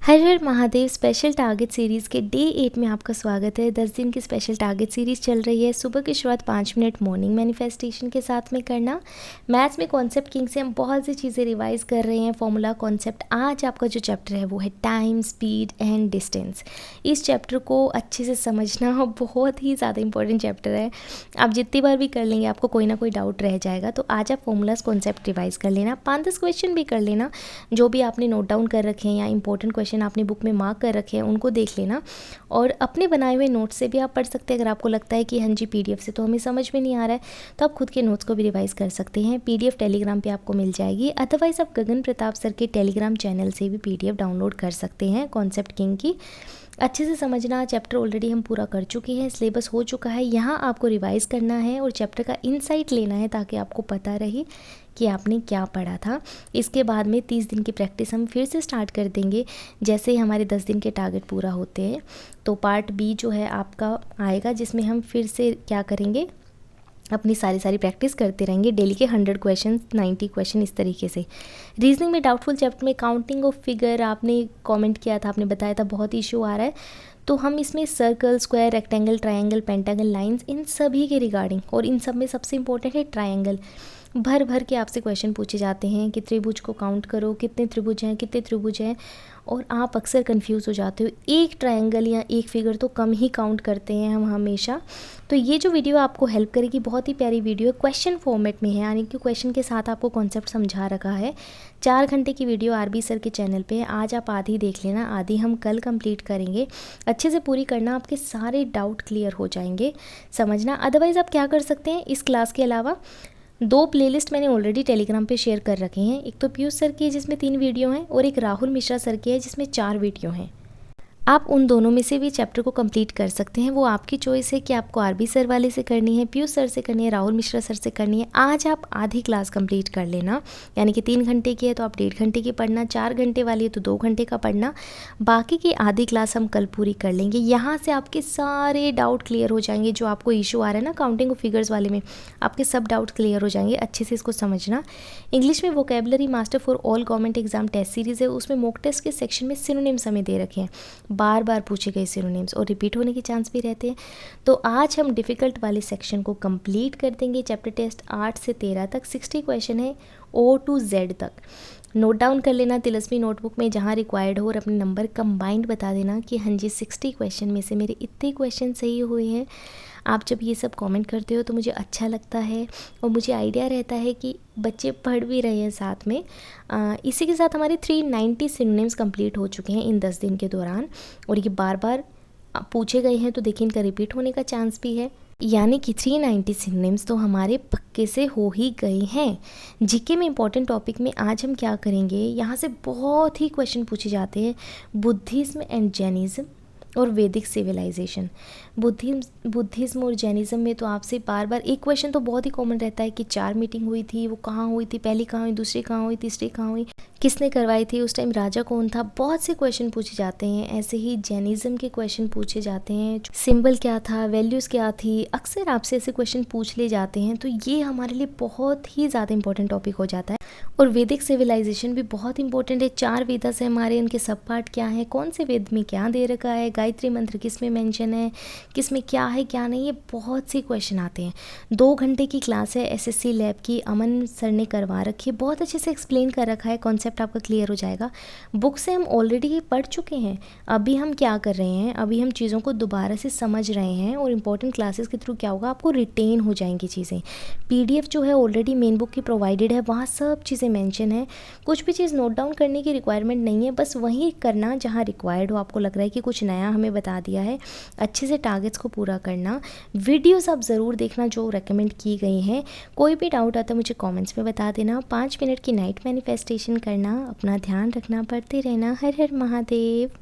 हर हर Mahadev special target series के day 8 में आपका स्वागत है। 10 दिन की स्पेशल टारगेट सीरीज़ चल रही है। सुबह की शुरुआत 5 मिनट मॉर्निंग मैनिफेस्टेशन के साथ में करना। मैथ्स में कॉन्सेप्ट किंग से हम बहुत सी चीज़ें रिवाइज कर रहे हैं। फॉर्मूला कॉन्सेप्ट आज आपका जो चैप्टर है वो है टाइम, स्पीड एंड डिस्टेंस। इस चैप्टर को अच्छे से समझना बहुत ही ज़्यादा इंपॉर्टेंट चैप्टर है। आप जितनी बार भी कर लेंगे आपको कोई ना कोई डाउट रह जाएगा। तो आज आप फॉर्मूलाज कॉन्सेप्ट रिवाइज कर लेना, 5-10 क्वेश्चन भी कर लेना जो भी आपने नोट डाउन कर रखे हैं या इंपॉर्टेंट क्वेश्चन आपने बुक में मार्क कर रखे हैं उनको देख लेना। और अपने बनाए हुए नोट्स से भी आप पढ़ सकते हैं। अगर आपको लगता है कि हाँ जी पीडीएफ से तो हमें समझ में नहीं आ रहा है तो आप खुद के नोट्स को भी रिवाइज कर सकते हैं। पीडीएफ टेलीग्राम पे आपको मिल जाएगी, अदरवाइज आप गगन प्रताप सर के टेलीग्राम चैनल से भी पीडीएफ डाउनलोड कर सकते हैं कॉन्सेप्ट किंग की। अच्छे से समझना, चैप्टर ऑलरेडी हम पूरा कर चुके हैं, सिलेबस हो चुका है, यहाँ आपको रिवाइज करना है और चैप्टर का इनसाइट लेना है ताकि आपको पता रहे कि आपने क्या पढ़ा था। इसके बाद में 30 दिन की प्रैक्टिस हम फिर से स्टार्ट कर देंगे जैसे ही हमारे 10 दिन के टारगेट पूरा होते हैं। तो पार्ट बी जो है आपका आएगा जिसमें हम फिर से क्या करेंगे, अपनी सारी प्रैक्टिस करते रहेंगे। डेली के 100 क्वेश्चन, 90 क्वेश्चन इस तरीके से। रीजनिंग में डाउटफुल चैप्टर में काउंटिंग ऑफ फिगर आपने कमेंट किया था, आपने बताया था बहुत इशू आ रहा है। तो हम इसमें circle, square, rectangle, triangle, pentagon, lines in सभी के रिगार्डिंग, और इन सब में सबसे इंपॉर्टेंट है ट्रायंगल। भर के आपसे क्वेश्चन पूछे जाते हैं कि त्रिभुज को काउंट करो, कितने त्रिभुज हैं, कितने त्रिभुज हैं, और आप अक्सर कंफ्यूज हो जाते हो। एक ट्रायंगल या एक फिगर तो कम ही काउंट करते हैं हम हमेशा। तो ये जो वीडियो आपको हेल्प करेगी, बहुत ही प्यारी वीडियो है, क्वेश्चन फॉर्मेट में है, यानी कि क्वेश्चन के साथ आपको कॉन्सेप्ट समझा रखा है। 4 घंटे की वीडियो आरबी सर के चैनल पे है। आज आप आधी देख लेना, आधी हम कल कंप्लीट करेंगे। अच्छे से पूरी करना, आपके सारे डाउट क्लियर हो जाएंगे। समझना। अदरवाइज़ आप क्या कर सकते हैं, इस क्लास के अलावा 2 प्लेलिस्ट मैंने ऑलरेडी टेलीग्राम पे शेयर कर रखे हैं। एक तो पीयूष सर की है जिसमें 3 वीडियो हैं और एक राहुल मिश्रा सर की है जिसमें 4 वीडियो हैं। आप उन दोनों में से भी चैप्टर को कंप्लीट कर सकते हैं। वो आपकी चॉइस है कि आपको आरबी सर वाले से करनी है, पीयूष सर से करनी है, राहुल मिश्रा सर से करनी है। आज आप आधी क्लास कंप्लीट कर लेना, यानी कि 3 घंटे की है तो आप 1.5 घंटे की पढ़ना, 4 घंटे वाली है तो 2 घंटे का पढ़ना। बाकी की आधी क्लास हम कल पूरी कर लेंगे। यहाँ से आपके सारे डाउट क्लियर हो जाएंगे। जो आपको इशू आ रहा है ना काउंटिंग ऑफ फिगर्स वाले में, आपके सब डाउट क्लियर हो जाएंगे। अच्छे से इसको समझना। इंग्लिश में vocabulary master for all government exam test series है, उसमें मॉक टेस्ट के सेक्शन में सिनोनिम्स हमें दे रखे हैं। बार बार पूछे गए सिनोनिम्स और रिपीट होने के चांस भी रहते हैं। तो आज हम डिफ़िकल्ट वाले सेक्शन को कंप्लीट कर देंगे। चैप्टर टेस्ट 8 से 13 तक 60 क्वेश्चन है, O to Z तक। नोट डाउन कर लेना तिलस्मी नोटबुक में जहाँ रिक्वायर्ड हो, और अपने नंबर कंबाइंड बता देना कि हाँ जी 60 क्वेश्चन में से मेरे इतने क्वेश्चन सही हुए हैं। आप जब ये सब कमेंट करते हो तो मुझे अच्छा लगता है और मुझे आइडिया रहता है कि बच्चे पढ़ भी रहे हैं साथ में। इसी के साथ हमारे 390 सिनोनिम्स कंप्लीट हो चुके हैं इन 10 दिन के दौरान, और ये बार बार पूछे गए हैं तो देखिए इनका रिपीट होने का चांस भी है, यानी कि 390 सिनोनिम्स तो हमारे पक्के से हो ही गए हैं। जीके में इंपॉर्टेंट टॉपिक में आज हम क्या करेंगे, यहाँ से बहुत ही क्वेश्चन पूछे जाते हैं। बुद्धिज्म एंड जैनिज्म और वैदिक सिविलाइजेशन। बुद्धिज्म और जैनिज्म में तो आपसे बार बार एक क्वेश्चन तो बहुत ही कॉमन रहता है कि 4 मीटिंग हुई थी, वो कहाँ हुई थी, पहली कहाँ हुई, दूसरी कहाँ हुई, तीसरी कहाँ हुई, किसने करवाई थी, उस टाइम राजा कौन था। बहुत से क्वेश्चन पूछे जाते हैं। ऐसे ही जैनिज्म के क्वेश्चन पूछे जाते हैं, सिंबल क्या था, वैल्यूज़ क्या थी, अक्सर आपसे ऐसे क्वेश्चन पूछ ले जाते हैं। तो ये हमारे लिए बहुत ही ज़्यादा इंपॉर्टेंट टॉपिक हो जाता है। और वैदिक सिविलाइजेशन भी बहुत इंपॉर्टेंट है। 4 वेदास है हमारे, उनके सब पार्ट क्या है, कौन से वेद में क्या दे रखा है, गायत्री मंत्र किस में मेंशन है, किस में क्या है क्या नहीं, ये बहुत से क्वेश्चन आते हैं। 2 घंटे की क्लास है एसएससी लैब की, अमन सर ने करवा रखी है, बहुत अच्छे से एक्सप्लेन कर रखा है, कॉन्सेप्ट आपका क्लियर हो जाएगा। बुक से हम ऑलरेडी पढ़ चुके हैं, अभी हम क्या कर रहे हैं, अभी हम चीज़ों को दोबारा से समझ रहे हैं, और इंपॉर्टेंट क्लासेस के थ्रू क्या होगा, आपको रिटेन हो जाएंगी चीज़ें। पीडीएफ जो है ऑलरेडी मेन बुक की प्रोवाइडेड है, वहाँ सब चीज़ें मेंशन है। कुछ भी चीज़ नोट डाउन करने की रिक्वायरमेंट नहीं है, बस वहीं करना जहाँ रिक्वायर्ड हो, आपको लग रहा है कि कुछ नया हमें बता दिया है। अच्छे से टारगेट्स को पूरा करना। वीडियोस आप ज़रूर देखना जो रेकमेंड की गई हैं। कोई भी डाउट आता है मुझे कमेंट्स में बता देना। 5 मिनट की नाइट मैनिफेस्टेशन करना, अपना ध्यान रखना, पढ़ते रहना। हर हर महादेव।